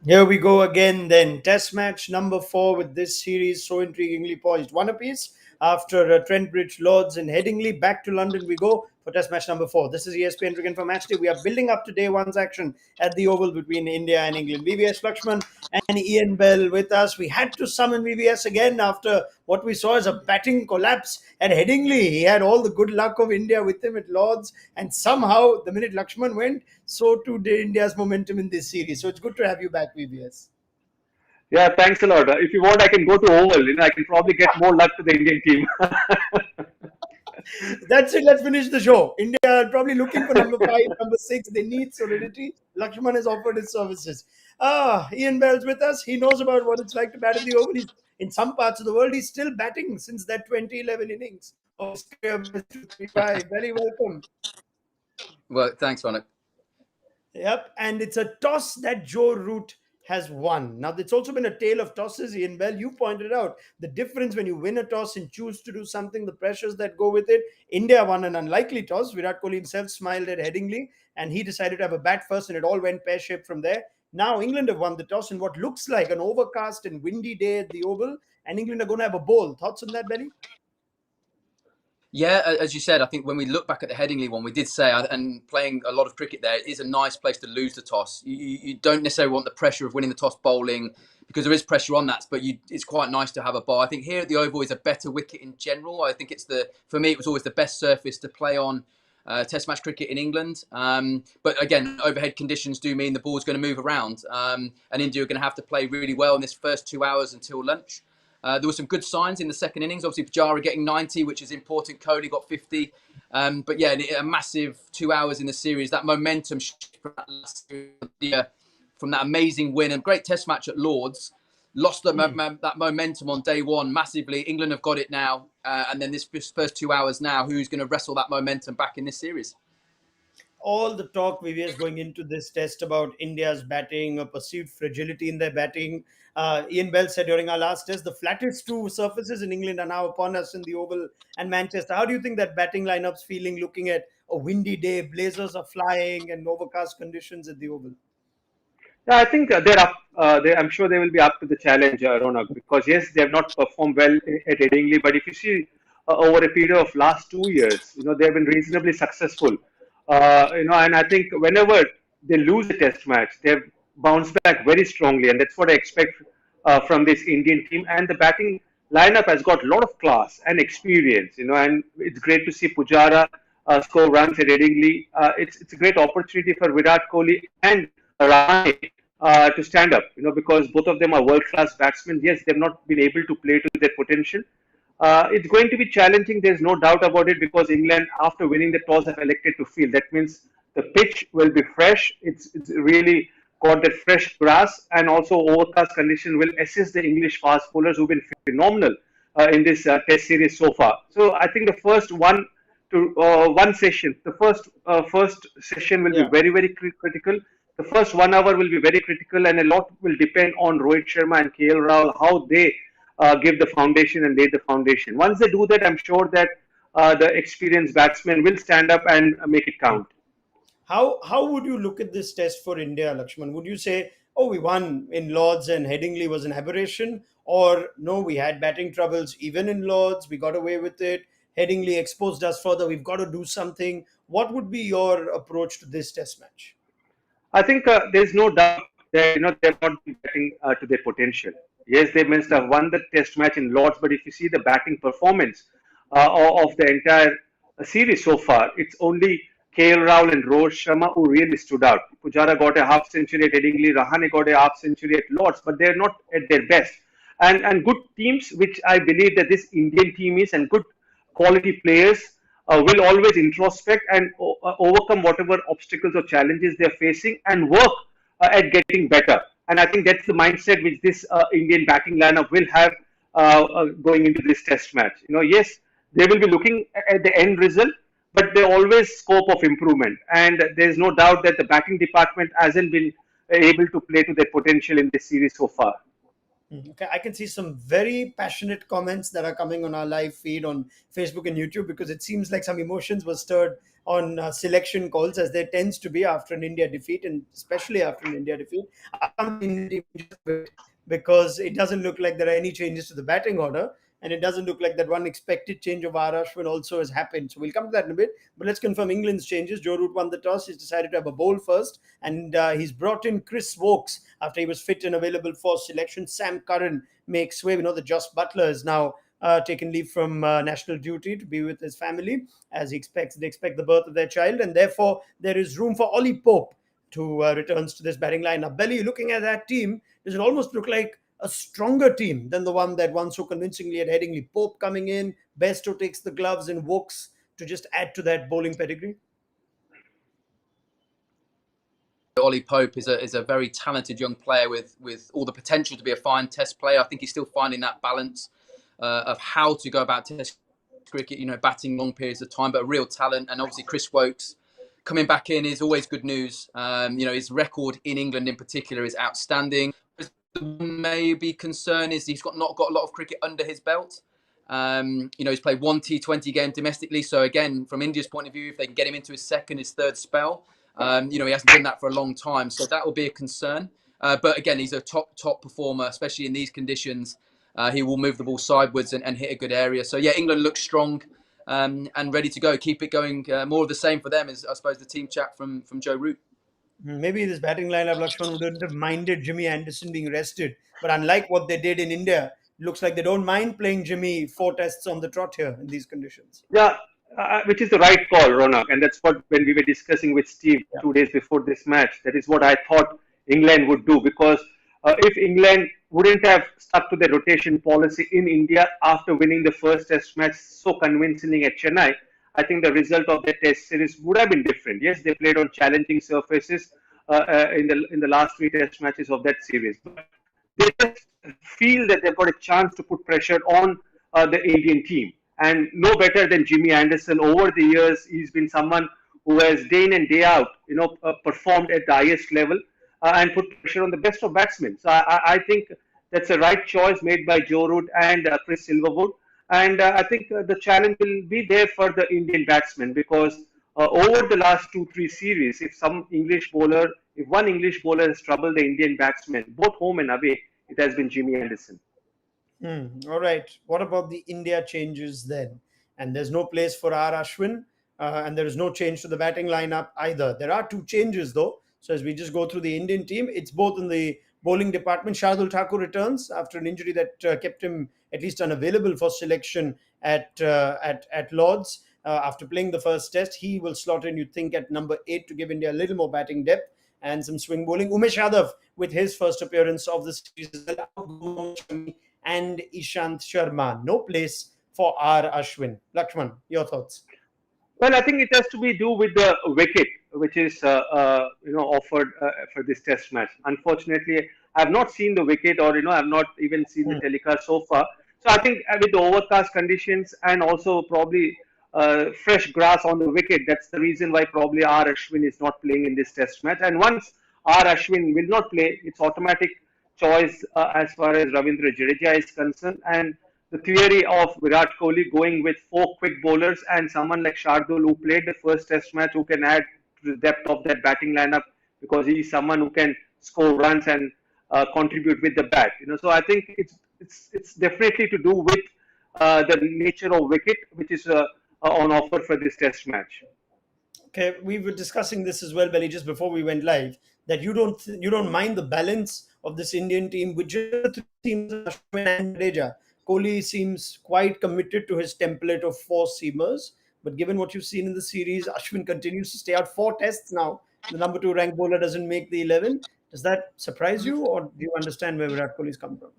Here we go again, then. Test match number 4 with this series so intriguingly poised. One apiece after Trent Bridge, Lords, and Headingley. Back to London we go for Test match number 4. This is ESPN Cricket for Matchday. We are building up to day one's action at the Oval between India and England. VVS Laxman and Ian Bell with us. We had to summon VVS again after what we saw as a batting collapse at Headingley. He had all the good luck of India with him at Lords, and somehow the minute Lakshman went, so too did India's momentum in this series. So it's good to have you back, VVS. Yeah, thanks a lot. If you want, I can go to Oval. I can probably get more luck to the Indian team. That's it. Let's finish the show. India are probably looking for number 5, number 6. They need solidity. Lakshman has offered his services. Ian Bell's with us. He knows about what it's like to bat in the Oval. In some parts of the world, he's still batting since that 2011 innings of his career. Very welcome. Well, thanks, Ronak. Yep, and it's a toss that Joe Root has won. Now, it's also been a tale of tosses, Ian Bell. You pointed out the difference when you win a toss and choose to do something, the pressures that go with it. India won an unlikely toss. Virat Kohli himself smiled at Headingley, and he decided to have a bat first, and it all went pear-shaped from there. Now, England have won the toss in what looks like an overcast and windy day at the Oval, and England are going to have a bowl. Thoughts on that, Belly? Yeah, as you said, I think when we look back at the Headingley one, we did say, and playing a lot of cricket there, it is a nice place to lose the toss. You don't necessarily want the pressure of winning the toss bowling because there is pressure on that, but it's quite nice to have a bowl. I think here at the Oval is a better wicket in general. I think for me, it was always the best surface to play on Test match cricket in England. But again, overhead conditions do mean the ball's going to move around, and India are going to have to play really well in this first 2 hours until lunch. There were some good signs in the second innings. Obviously, Pujara getting 90, which is important. Kohli got 50. But yeah, a massive 2 hours in the series. That momentum from that amazing win and great test match at Lords. Lost that momentum on day one massively. England have got it now. And then this first 2 hours now, who's going to wrestle that momentum back in this series? All the talk VVS going into this test about India's batting, a perceived fragility in their batting. Ian Bell said during our last test, the flattest two surfaces in England are now upon us in the Oval and Manchester. How do you think that batting lineup's feeling looking at a windy day, blazers are flying and overcast conditions at the Oval? Yeah, I think they're up. I'm sure they will be up to the challenge, Ronak, because yes, they have not performed well at Headingley. But if you see over a period of last 2 years, they have been reasonably successful. And I think whenever they lose a test match, they have bounced back very strongly, and that's what I expect from this Indian team. And the batting lineup has got a lot of class and experience, and it's great to see Pujara score runs at Headingley. It's a great opportunity for Virat Kohli and Rahane to stand up, because both of them are world-class batsmen. Yes, they've not been able to play to their potential. It's going to be challenging, there's no doubt about it, because England, after winning the toss, have elected to field. That means the pitch will be fresh. It's really got that fresh grass, and also overcast condition will assist the English fast bowlers who've been phenomenal in this test series so far. So I think the first one session, the first session will be very, very critical. The first 1 hour will be very critical, and a lot will depend on Rohit Sharma and KL Rahul, how they give the foundation and lay the foundation. Once they do that, I'm sure that the experienced batsmen will stand up and make it count. How would you look at this test for India, Lakshman? Would you say, oh, we won in Lords and Headingley was an aberration? Or no, we had batting troubles even in Lords, we got away with it. Headingley exposed us further, we've got to do something. What would be your approach to this test match? I think there's no doubt that they're not batting to their potential. Yes, they must have won the test match in Lords, but if you see the batting performance of the entire series so far, it's only KL Rahul and Rohit Sharma who really stood out. Pujara got a half century at Headingley, Rahane got a half century at Lords, but they're not at their best. And good teams, which I believe that this Indian team is, and good quality players will always introspect and overcome whatever obstacles or challenges they're facing and work at getting better. And I think that's the mindset which this Indian batting lineup will have going into this test match. Yes, they will be looking at the end result, but there's always scope of improvement. And there's no doubt that the batting department hasn't been able to play to their potential in this series so far. Okay, I can see some very passionate comments that are coming on our live feed on Facebook and YouTube because it seems like some emotions were stirred on selection calls, as there tends to be after an India defeat, and especially after an India defeat. I'll come to the Indian team in just a bit because it doesn't look like there are any changes to the batting order, and it doesn't look like that one expected change of R. Ashwin also has happened. So we'll come to that in a bit. But let's confirm England's changes. Joe Root won the toss. He's decided to have a bowl first, and he's brought in Chris Wokes after he was fit and available for selection. Sam Curran makes way. We know that Joss Butler is now taken leave from national duty to be with his family, as they expect the birth of their child, and therefore there is room for Ollie Pope to returns to this batting lineup. Belly, looking at that team, does it almost look like a stronger team than the one that won so convincingly at Headingley? Pope coming in, Besto takes the gloves, and Wokes to just add to that bowling pedigree. Ollie Pope is a very talented young player with all the potential to be a fine Test player. I think he's still finding that balance of how to go about Test cricket, batting long periods of time, but a real talent. And obviously Chris Wokes coming back in is always good news. His record in England in particular is outstanding. The maybe concern is he's not got a lot of cricket under his belt. He's played one T20 game domestically. So again, from India's point of view, if they can get him into his third spell, he hasn't done that for a long time. So that will be a concern. But again, he's a top performer, especially in these conditions. He will move the ball sideways and hit a good area. So yeah, England looks strong and ready to go. Keep it going. More of the same for them is, I suppose, the team chat from Joe Root. Maybe this batting lineup, Laxman, wouldn't have minded Jimmy Anderson being rested. But unlike what they did in India, it looks like they don't mind playing Jimmy 4 tests on the trot here in these conditions. Yeah, which is the right call, Ronak, and that's what when we were discussing with Steve Yeah. 2 days before this match. That is what I thought England would do because if England wouldn't have stuck to the rotation policy in India after winning the first Test match so convincingly at Chennai, I think the result of the Test series would have been different. Yes, they played on challenging surfaces in the last 3 Test matches of that series, but they just feel that they've got a chance to put pressure on the Indian team. And no better than Jimmy Anderson. Over the years, he's been someone who has day in and day out, performed at the highest level and put pressure on the best of batsmen. So I think that's the right choice made by Joe Root and Chris Silverwood. And I think the challenge will be there for the Indian batsmen because over the last 2-3 series, if one English bowler has troubled the Indian batsmen, both home and away, it has been Jimmy Anderson. All right. What about the India changes then? And there's no place for R. Ashwin, and there is no change to the batting lineup either. There are 2 changes though. So as we just go through the Indian team, it's both in the bowling department. Shardul Thakur returns after an injury that kept him at least unavailable for selection at Lords. After playing the first test, he will slot in, you think, at number 8 to give India a little more batting depth and some swing bowling. Umesh Yadav with his first appearance of the series and Ishant Sharma. No place for R. Ashwin. Lakshman, your thoughts? Well, I think it has to be do with the wicket, which is offered for this Test match. Unfortunately, I have not seen the wicket, or I have not even seen the telecast so far. So I think with the overcast conditions and also probably fresh grass on the wicket, that's the reason why probably R. Ashwin is not playing in this Test match. And once R. Ashwin will not play, it's automatic choice as far as Ravindra Jadeja is concerned. And the theory of Virat Kohli going with 4 quick bowlers and someone like Shardul who played the first Test match who can add to the depth of that batting lineup because he is someone who can score runs and contribute with the bat. So I think it's definitely to do with the nature of wicket which is on offer for this Test match. Okay, we were discussing this as well, Belly, just before we went live. That you don't mind the balance of this Indian team, which just seems Ashwin and Jadeja. Kohli seems quite committed to his template of 4 seamers, but given what you've seen in the series, Ashwin continues to stay out 4 tests now. The number 2 ranked bowler doesn't make the 11. Does that surprise you, or do you understand where Virat Kohli's come from?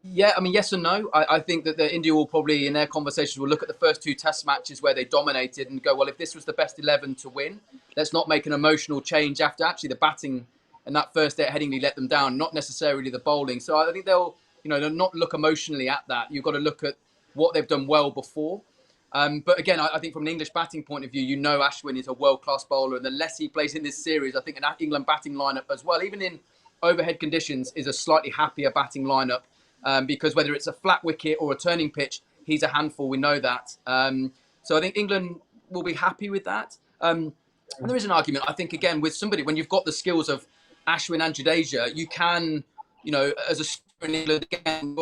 Yeah, I mean, yes and no. I think that the India will probably, in their conversations, will look at the first 2 Test matches where they dominated and go, well, if this was the best 11 to win, let's not make an emotional change after actually the batting and that first day at Headingley let them down, not necessarily the bowling. So I think they'll not look emotionally at that. You've got to look at what they've done well before. But again, I think from an English batting point of view, Ashwin is a world-class bowler, and the less he plays in this series, I think an England batting lineup as well, even in overhead conditions is a slightly happier batting lineup because whether it's a flat wicket or a turning pitch, he's a handful. We know that. So I think England will be happy with that. And there is an argument, I think, again, with somebody, when you've got the skills of Ashwin and Jadeja, you can, as a spinner in England, again,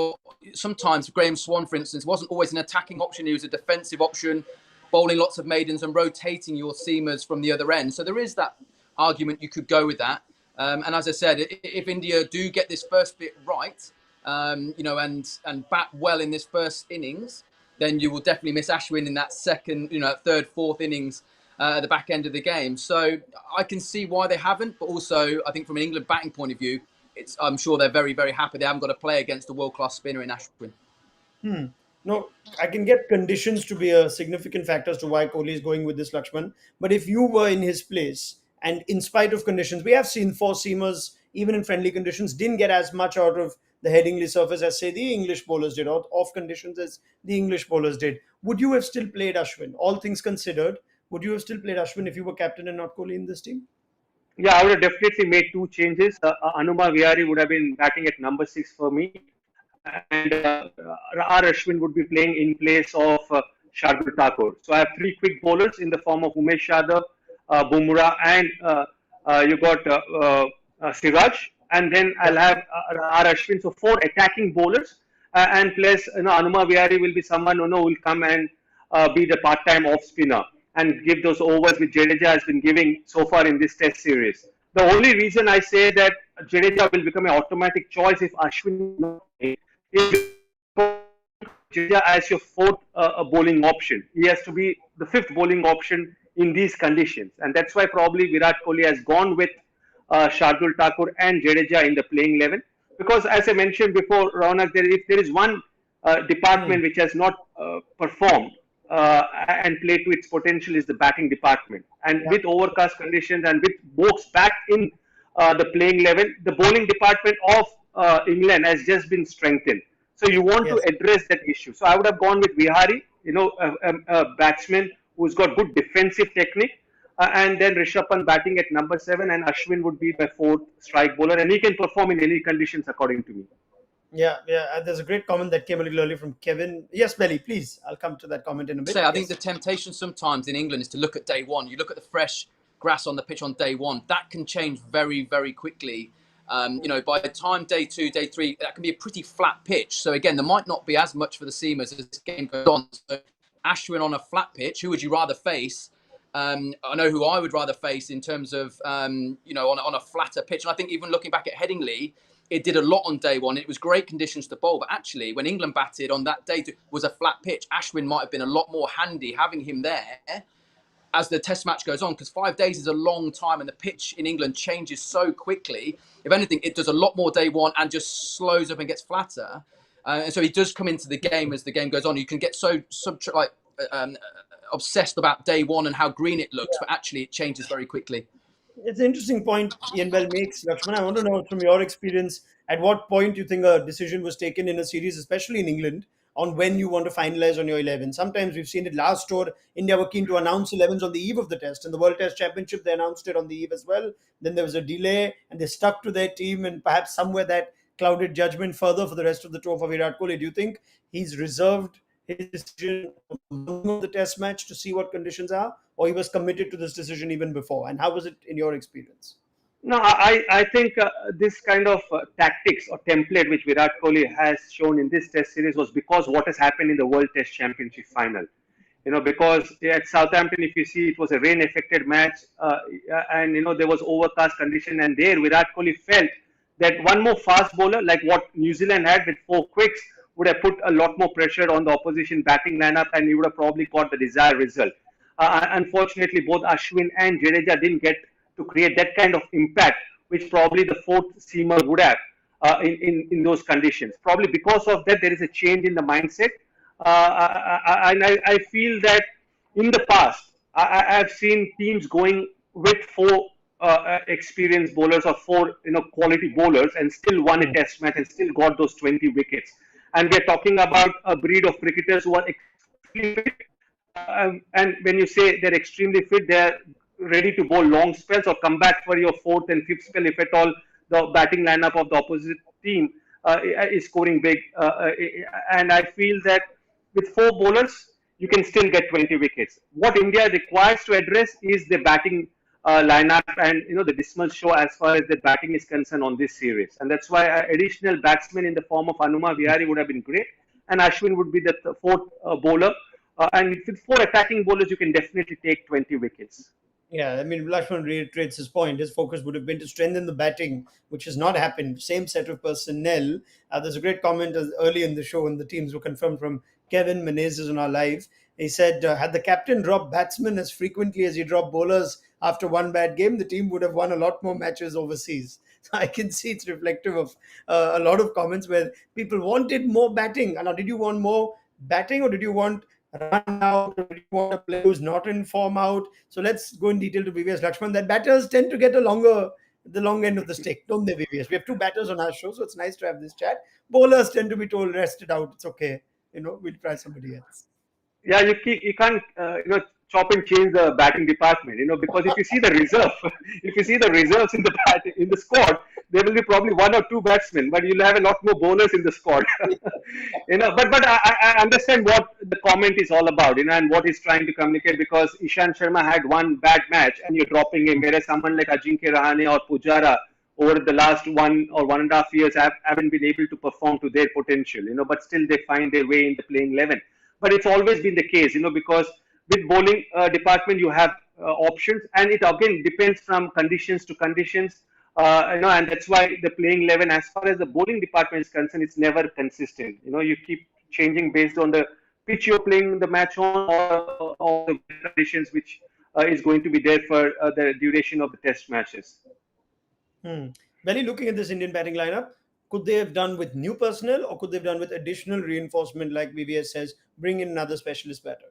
sometimes Graham Swan, for instance, wasn't always an attacking option. He was a defensive option, bowling lots of maidens and rotating your seamers from the other end. So there is that argument, you could go with that. And as I said, if India do get this first bit right, and bat well in this first innings, then you will definitely miss Ashwin in that second, third, fourth innings at the back end of the game. So I can see why they haven't, but also I think from an England batting point of view, I'm sure they're very, very happy they haven't got to play against a world-class spinner in Ashwin. No, I can get conditions to be a significant factor as to why Kohli is going with this, Lakshman. But if you were in his place, and in spite of conditions, we have seen four seamers, even in friendly conditions, didn't get as much out of the Headingley surface as, say, the English bowlers did, or off conditions as the English bowlers did. Would you have still played Ashwin? All things considered, would you have still played Ashwin if you were captain and not Kohli in this team? Yeah, I would have definitely made two changes. Anuma Vihari would have been batting at number 6 for me, and R. Ashwin would be playing in place of Shardul Thakur. So I have three quick bowlers in the form of Umesh Yadav, Bumrah, and you got Siraj, and then I'll have R. Ashwin. So four attacking bowlers, and plus Anuma Vihari will be someone who will come and be the part-time off spinner and give those overs which Jadeja has been giving so far in this Test series. The only reason I say that Jadeja will become an automatic choice if Ashwin is not playing is Jadeja as your fourth bowling option. He has to be the fifth bowling option in these conditions, and that's why probably Virat Kohli has gone with Shardul Thakur and Jadeja in the playing 11. Because as I mentioned before, Raunak, if there is one department which has not performed and played to its potential is the batting department. And with overcast conditions and with Boaks back in the playing 11, the bowling department of England has just been strengthened. So you want to address that issue. So I would have gone with Vihari, a batsman who's got good defensive technique. And then Rishabh Pant batting at number 7, and Ashwin would be my fourth strike bowler, and he can perform in any conditions according to me. Yeah. There's a great comment that came a little earlier from Kevin. Yes, Belly, please. I'll come to that comment in a bit. I think the temptation sometimes in England is to look at day one. You look at the fresh grass on the pitch on day one. That can change very, very quickly. By the time day 2, day 3, that can be a pretty flat pitch. So again, there might not be as much for the seamers as this game goes on. So Ashwin on a flat pitch, who would you rather face? I know who I would rather face in terms of, on a flatter pitch. And I think even looking back at Headingley, it did a lot on day one. It was great conditions to bowl. But actually, when England batted on that day, was a flat pitch. Ashwin might have been a lot more handy having him there as the Test match goes on, because 5 days is a long time and the pitch in England changes so quickly. If anything, it does a lot more day one and just slows up and gets flatter. And so he does come into the game as the game goes on. You can get so obsessed about day one and how green it looks, but actually it changes very quickly. It's an interesting point Ian Bell makes, Lakshman. I want to know from your experience, at what point you think a decision was taken in a series, especially in England, on when you want to finalize on your 11. Sometimes we've seen it last tour. India were keen to announce 11s on the eve of the test. In the World Test Championship, they announced it on the eve as well. Then there was a delay and they stuck to their team, and perhaps somewhere that clouded judgment further for the rest of the tour for Virat Kohli. Do you think he's reserved his decision of the test match to see what conditions are, or he was committed to this decision even before? And how was it in your experience? No, I think this kind of tactics or template which Virat Kohli has shown in this Test series was because what has happened in the World Test Championship final. Because at Southampton, if you see, it was a rain-affected match, and there was overcast condition, and there Virat Kohli felt that one more fast bowler, like what New Zealand had with 4 quicks, would have put a lot more pressure on the opposition batting lineup, and he would have probably got the desired result. Unfortunately, both Ashwin and Jadeja didn't get to create that kind of impact, which probably the fourth seamer would have in those conditions. Probably because of that, there is a change in the mindset. And I feel that in the past, I've seen teams going with 4 experienced bowlers or 4 quality bowlers and still won a test match and still got those 20 wickets. And we're talking about a breed of cricketers who are extremely fit. And when you say they're extremely fit, they're ready to bowl long spells or come back for your 4th and 5th spell if at all the batting lineup of the opposite team is scoring big. And I feel that with four bowlers, you can still get 20 wickets. What India requires to address is the batting lineup and the dismal show as far as the batting is concerned on this series. And that's why additional batsmen in the form of Hanuma Vihari would have been great, and Ashwin would be the fourth bowler. And with four attacking bowlers, you can definitely take 20 wickets. Yeah, I mean, Laxman reiterates his point. His focus would have been to strengthen the batting, which has not happened. Same set of personnel. There's a great comment early in the show when the teams were confirmed from Kevin Menezes on our live. He said, had the captain dropped batsmen as frequently as he dropped bowlers after one bad game, the team would have won a lot more matches overseas. So I can see it's reflective of a lot of comments where people wanted more batting. Now, did you want more batting or did you want run out or did you want a player who's not in form out? So let's go in detail to VVS Lakshman. That batters tend to get the long end of the stick, don't they, VVS? We have two batters on our show, so it's nice to have this chat. Bowlers tend to be told, rest it out, it's okay. We'll try somebody else. Yeah, you can't chop and change the batting department, because if you see the reserve, if you see the reserves in the squad, there will be probably one or two batsmen, but you'll have a lot more bowlers in the squad. But I understand what the comment is all about, and what he's trying to communicate, because Ishan Sharma had one bad match and you're dropping him, whereas someone like Ajinkya Rahane or Pujara over the last 1.5 years haven't been able to perform to their potential, but still they find their way in the playing 11. But it's always been the case, because with bowling department you have options, and it again depends from conditions to conditions, and that's why the playing 11, as far as the bowling department is concerned, it's never consistent. You keep changing based on the pitch you're playing the match on, or the conditions which is going to be there for the duration of the test matches. Belly, looking at this Indian batting lineup, could they have done with new personnel or could they have done with additional reinforcement, like VVS says, bring in another specialist batter?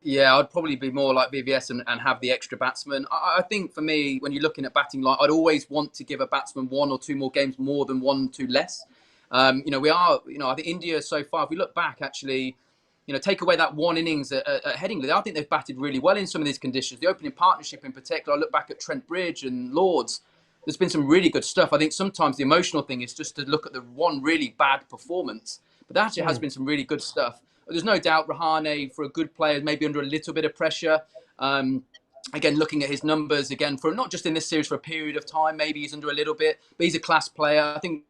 Yeah, I'd probably be more like VVS and have the extra batsman. I think for me, when you're looking at batting line, I'd always want to give a batsman one or two more games more than 1, 2 less. We are, I think India so far, if we look back, actually, take away that one innings at Headingley, I think they've batted really well in some of these conditions. The opening partnership in particular, I look back at Trent Bridge and Lords, there's been some really good stuff. I think sometimes the emotional thing is just to look at the one really bad performance, but there actually has been some really good stuff. There's no doubt Rahane, for a good player, maybe under a little bit of pressure. Again, looking at his numbers, again, for not just in this series, for a period of time, maybe he's under a little bit, but he's a class player. I think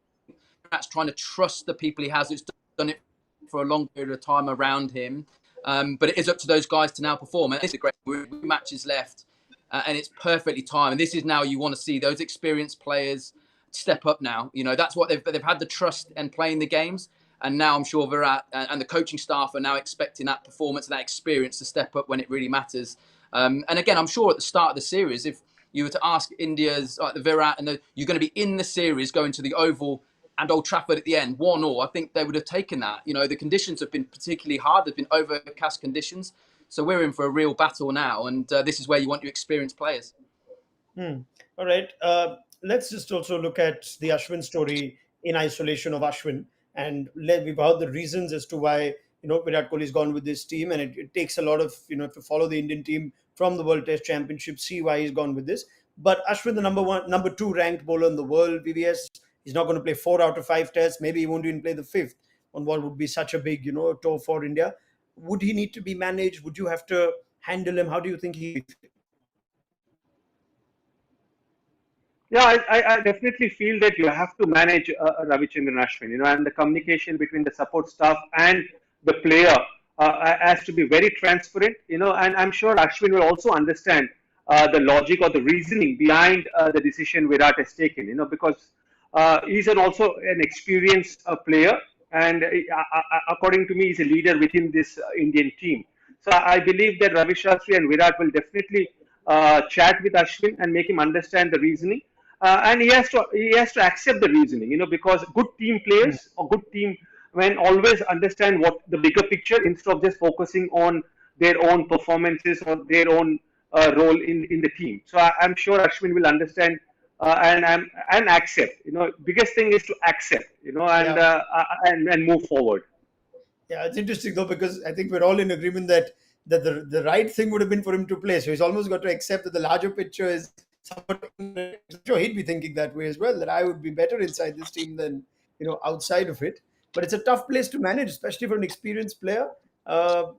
that's trying to trust the people he has who's done it for a long period of time around him. But it is up to those guys to now perform. And it's a great matches left. And it's perfectly timed. And this is now you want to see those experienced players step up now. That's what they've had the trust and playing the games. And now I'm sure Virat and the coaching staff are now expecting that performance, that experience to step up when it really matters. And again, I'm sure at the start of the series, if you were to ask India's, like the Virat, and you're going to be in the series going to the Oval and Old Trafford at the end, 1-1, I think they would have taken that. The conditions have been particularly hard. There's been overcast conditions. So we're in for a real battle now, and this is where you want your experienced players. All right. Let's just also look at the Ashwin story in isolation of Ashwin. And we've heard the reasons as to why, Virat Kohli's gone with this team. And it takes a lot of, to follow the Indian team from the World Test Championship, see why he's gone with this. But Ashwin, the number 2 ranked bowler in the world, VVS, he's not going to play 4 out of 5 tests. Maybe he won't even play the 5th on what would be such a big, tour for India. Would he need to be managed? Would you have to handle him? How do you think he? Yeah, I definitely feel that you have to manage Ravichandran Ashwin, and the communication between the support staff and the player has to be very transparent, and I'm sure Ashwin will also understand the logic or the reasoning behind the decision Virat has taken, because he's also an experienced player, and according to me, he's a leader within this Indian team. So I believe that Ravi Shastri and Virat will definitely chat with Ashwin and make him understand the reasoning. And he has to accept the reasoning, because good team players or good team when always understand what the bigger picture instead of just focusing on their own performances or their own role in the team. So I'm sure Ashwin will understand and accept. Biggest thing is to accept. And move forward. Yeah, it's interesting though, because I think we're all in agreement that the right thing would have been for him to play. So he's almost got to accept that the larger picture is somewhat, I'm sure he'd be thinking that way as well, that I would be better inside this team than outside of it. But it's a tough place to manage, especially for an experienced player. Uh,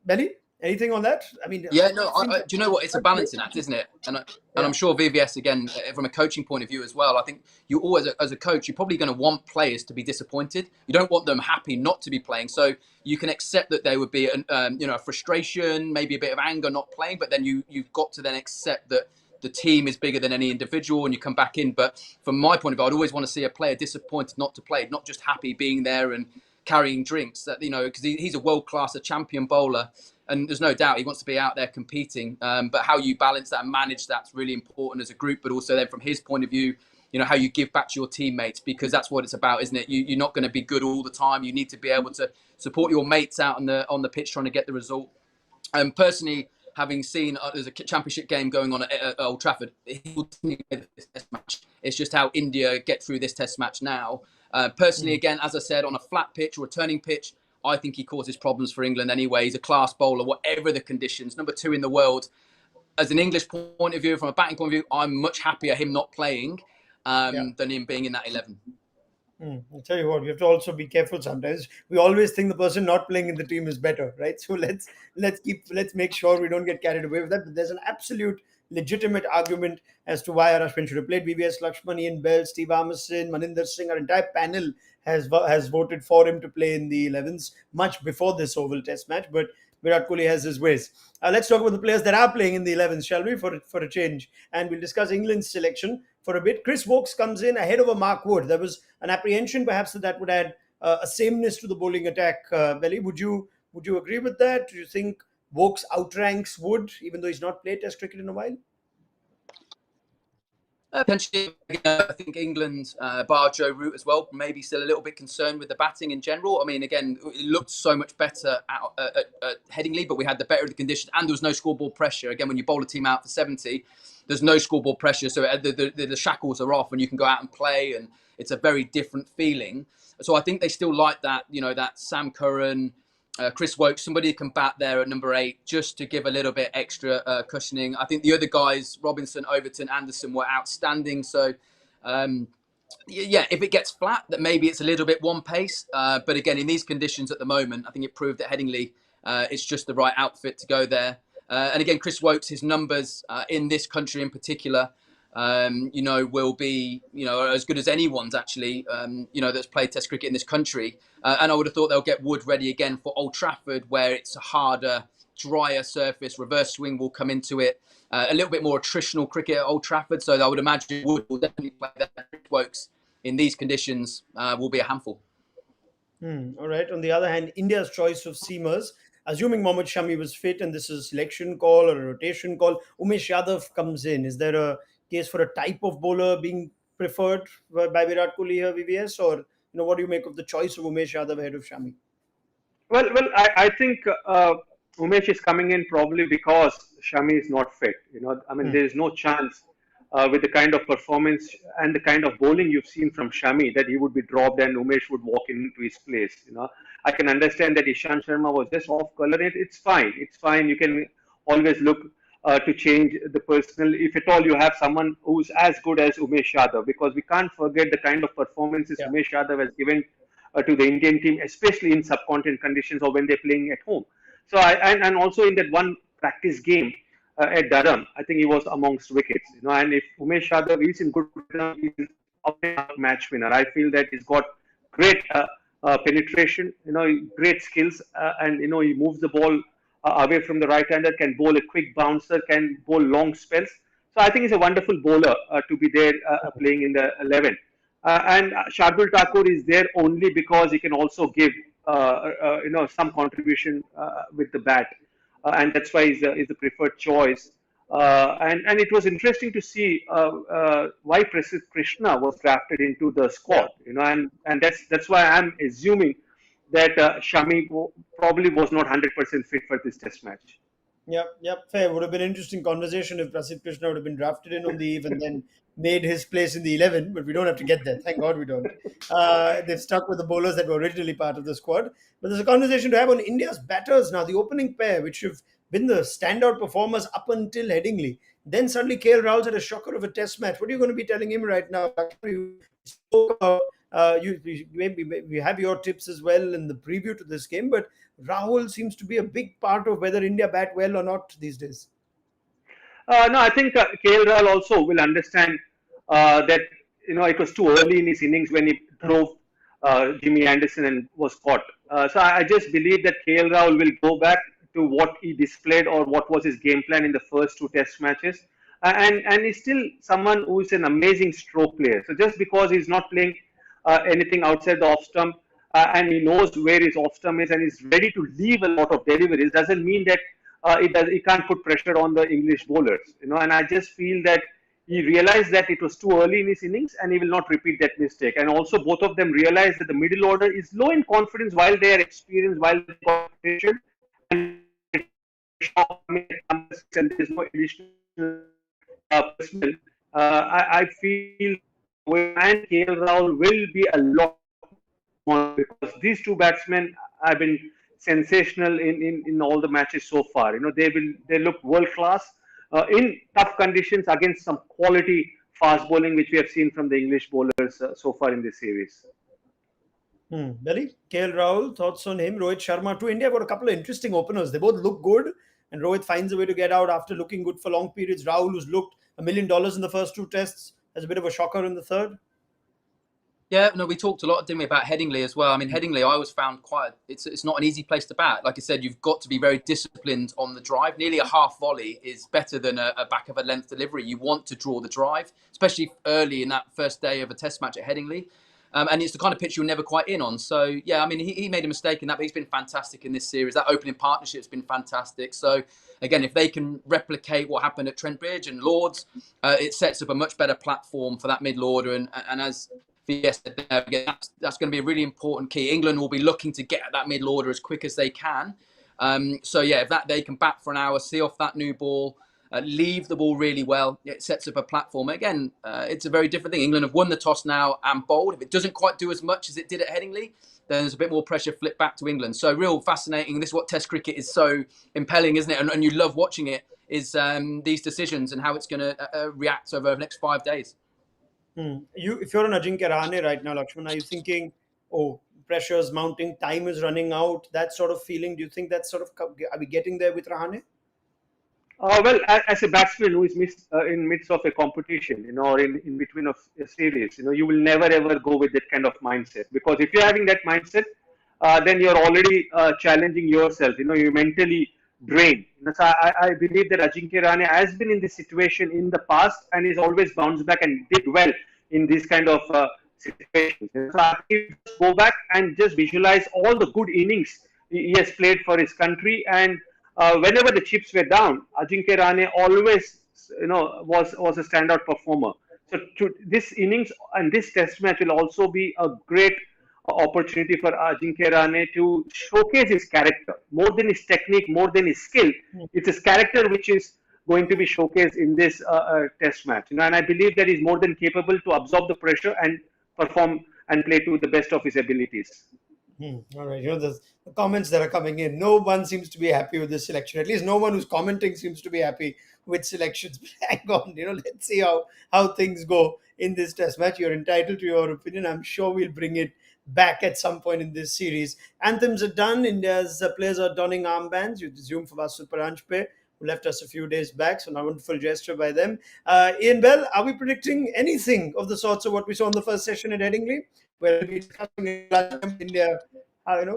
Benny, anything on that? I mean, Yeah, it no, seems do you know what? It's a like balancing act, isn't it? And I'm yeah, sure VVS again, from a coaching point of view as well. I think you always, as a coach, you're probably going to want players to be disappointed. You don't want them happy not to be playing. So you can accept that there would be a frustration, maybe a bit of anger not playing, but then you've got to then accept that the team is bigger than any individual, and you come back in. But from my point of view, I'd always want to see a player disappointed not to play, not just happy being there and carrying drinks. That because he's a world class, a champion bowler, and there's no doubt he wants to be out there competing. But how you balance that and manage that's really important as a group. But also then from his point of view, how you give back to your teammates, because that's what it's about, isn't it? You're not going to be good all the time. You need to be able to support your mates out on the pitch trying to get the result. Personally, having seen there's a championship game going on at Old Trafford, he will definitely play this test match. It's just how India get through this test match now. Personally, again, as I said, on a flat pitch or a turning pitch, I think he causes problems for England anyway. He's a class bowler, whatever the conditions. Number 2 in the world. As an English point of view, from a batting point of view, I'm much happier him not playing yeah. than him being in that 11. I'll tell you what, we have to also be careful sometimes. We always think the person not playing in the team is better, right? So let's make sure we don't get carried away with that. But there's an absolute legitimate argument as to why Ashwin should have played. VVS, Laxman, Ian Bell, Steve Armisen, Maninder Singh, our entire panel has voted for him to play in the 11s much before this Oval Test match. But Virat Kohli has his ways. Let's talk about the players that are playing in the 11s, shall we, for a change? And we'll discuss England's selection for a bit. Chris Wokes comes in ahead of a Mark Wood. There was an apprehension, perhaps, that would add a sameness to the bowling attack. Belly, would you agree with that? Do you think Wokes outranks Wood, even though he's not played Test cricket in a while? Potentially, I think England, bar Joe Root as well, maybe still a little bit concerned with the batting in general. I mean, again, it looked so much better at Headingley, but we had the better of the conditions, and there was no scoreboard pressure. Again, when you bowl a team out for 70, there's no scoreboard pressure, so the shackles are off, and you can go out and play, and it's a very different feeling. So I think they still like that, that Sam Curran, Chris Wokes, somebody who can bat there at number 8, just to give a little bit extra cushioning. I think the other guys, Robinson, Overton, Anderson, were outstanding. So, yeah, if it gets flat, that maybe it's a little bit one pace. But again, in these conditions at the moment, I think it proved that Headingley it's just the right outfit to go there. And again, Chris Wokes, his numbers in this country in particular, will be, as good as anyone's actually, that's played Test cricket in this country. And I would have thought they'll get Wood ready again for Old Trafford, where it's a harder, drier surface. Reverse swing will come into it. A little bit more attritional cricket at Old Trafford. So I would imagine Wood will definitely play there. Wokes in these conditions will be a handful. All right. On the other hand, India's choice of seamers, assuming Mohammad Shami was fit and this is a selection call or a rotation call, Umesh Yadav comes in. Is there a case for a type of bowler being preferred by Virat Kohli here, VVS? Or, what do you make of the choice of Umesh Yadav ahead of Shami? Well, I think Umesh is coming in probably because Shami is not fit. I mean, there is no chance with the kind of performance and the kind of bowling you've seen from Shami that he would be dropped and Umesh would walk into his place. I can understand that Ishant Sharma was just off color. It's fine. It's fine. You can always look to change the personnel if at all you have someone who's as good as Umesh Yadav, because we can't forget the kind of performances Umesh Yadav has given to the Indian team, especially in subcontinent conditions or when they're playing at home. So and also in that one practice game at Durham, I think he was amongst wickets. And if Umesh Yadav is in good rhythm, he's a match winner. I feel that he's got great penetration, great skills, and he moves the ball away from the right-hander, can bowl a quick bouncer, can bowl long spells. So I think he's a wonderful bowler to be there playing in the 11. And Shardul Thakur is there only because he can also give some contribution with the bat, and that's why he's the preferred choice. And it was interesting to see why Prasidh Krishna was drafted into the squad, and that's why I'm assuming that Shami probably was not 100% fit for this test match. Yep, fair. Would have been an interesting conversation if Prasidh Krishna would have been drafted in on the eve and then made his place in the 11, but we don't have to get there. Thank God we don't. They've stuck with the bowlers that were originally part of the squad. But there's a conversation to have on India's batters now. The opening pair, which have been the standout performers up until Headingley. Then suddenly KL Rahul's had a shocker of a test match. What are you going to be telling him right now? You spoke about, maybe we have your tips as well in the preview to this game, but Rahul seems to be a big part of whether India bat well or not these days. No, I think KL Rahul also will understand that it was too early in his innings when he drove Jimmy Anderson and was caught. So I just believe that KL Rahul will go back to what he displayed or what was his game plan in the first two test matches. And he's still someone who is an amazing stroke player. So just because he's not playing anything outside the off stump and he knows where his off stump is and is ready to leave a lot of deliveries, doesn't mean that he can't put pressure on the English bowlers. And I just feel that he realized that it was too early in his innings and he will not repeat that mistake. And also both of them realized that the middle order is low in confidence while they are experienced, while they are competition, and there's no additional personnel. I feel and KL Rahul will be a lot more because these two batsmen have been sensational in all the matches so far. They look world class in tough conditions against some quality fast bowling which we have seen from the English bowlers so far in this series. Belly, KL Rahul, thoughts on him? Rohit Sharma too. India got a couple of interesting openers. They both look good, and Rohit finds a way to get out after looking good for long periods. Rahul, who's looked $1 million in the first two tests, has a bit of a shocker in the third. Yeah, no, we talked a lot, didn't we, about Headingley as well. I mean, Headingley, I always found it's not an easy place to bat. Like I said, you've got to be very disciplined on the drive. Nearly a half volley is better than a back of a length delivery. You want to draw the drive, especially early in that first day of a test match at Headingley. And it's the kind of pitch you're never quite in on. So, yeah, I mean, he made a mistake in that, but he's been fantastic in this series. That opening partnership's been fantastic. So, again, if they can replicate what happened at Trent Bridge and Lords, it sets up a much better platform for that middle order. And as VS said there, that's going to be a really important key. England will be looking to get at that middle order as quick as they can. So, yeah, if they can bat for an hour, see off that new ball, leave the ball really well, it sets up a platform. Again, it's a very different thing. England have won the toss now and bowled. If it doesn't quite do as much as it did at Headingley, then there's a bit more pressure flipped back to England. So real fascinating. This is what Test cricket is so impelling, isn't it? And you love watching it, is these decisions and how it's going to react over the next 5 days. If you're on Ajinkya Rahane right now, Laxman, are you thinking, pressure's mounting, time is running out, that sort of feeling? Do you think that's are we getting there with Rahane? Well, as a batsman who is in midst of a competition, or in between of a series, you will never ever go with that kind of mindset, because if you're having that mindset, then you're already challenging yourself. You're mentally drained. So I believe that Ajinkya Rahane has been in this situation in the past and he's always bounced back and did well in these kind of situations. So I think go back and just visualize all the good innings he has played for his country, and whenever the chips were down, Ajinkya Rahane always, was a standout performer. So this innings and this test match will also be a great opportunity for Ajinkya Rahane to showcase his character more than his technique, more than his skill. It's his character which is going to be showcased in this test match. And I believe that he's more than capable to absorb the pressure and perform and play to the best of his abilities. All right. The comments that are coming in, no one seems to be happy with this selection. At least no one who's commenting seems to be happy with selections. Hang on, let's see how things go in this test match. You're entitled to your opinion. I'm sure we'll bring it back at some point in this series. Anthems are done. India's players are donning armbands. You resume for Vasu Paranjpe, who left us a few days back. So, a wonderful gesture by them. Ian Bell, are we predicting anything of the sorts of what we saw in the first session at Headingley? Where we'll be discussing India,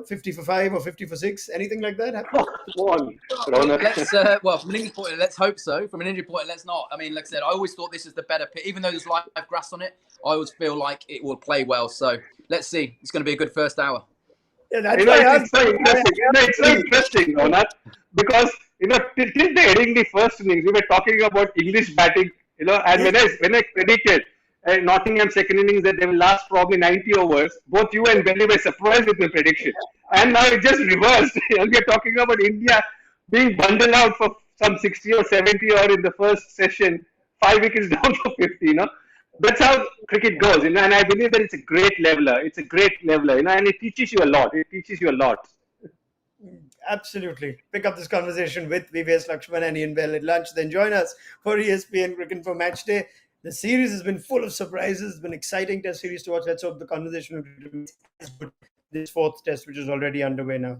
50 for 5 or 50 for 6, anything like that happen? Let's from an English point of view, let's hope so. From an Indian point of view, let's not. I mean, like I said, I always thought this is the better pitch. Even though there's live grass on it, I always feel like it will play well. So let's see. It's going to be a good first hour. Yeah, it's so interesting. It's so interesting, Ronald, because till the Headingley first innings, we were talking about English batting, and when I predicted Nottingham second innings that they will last probably 90 overs, both you and Belly were surprised with the prediction. And now it just reversed. And we are talking about India being bundled out for some 60 or 70 or in the first session, 5 wickets down for 50, That's how cricket goes, and I believe that it's a great leveler. And it teaches you a lot. Absolutely. Pick up this conversation with VVS Laxman and Ian Bell at lunch. Then join us for ESPN Cricket for Match Day. The series has been full of surprises. It's been exciting test series to watch. Let's hope the conversation remains as good this fourth test, which is already underway now.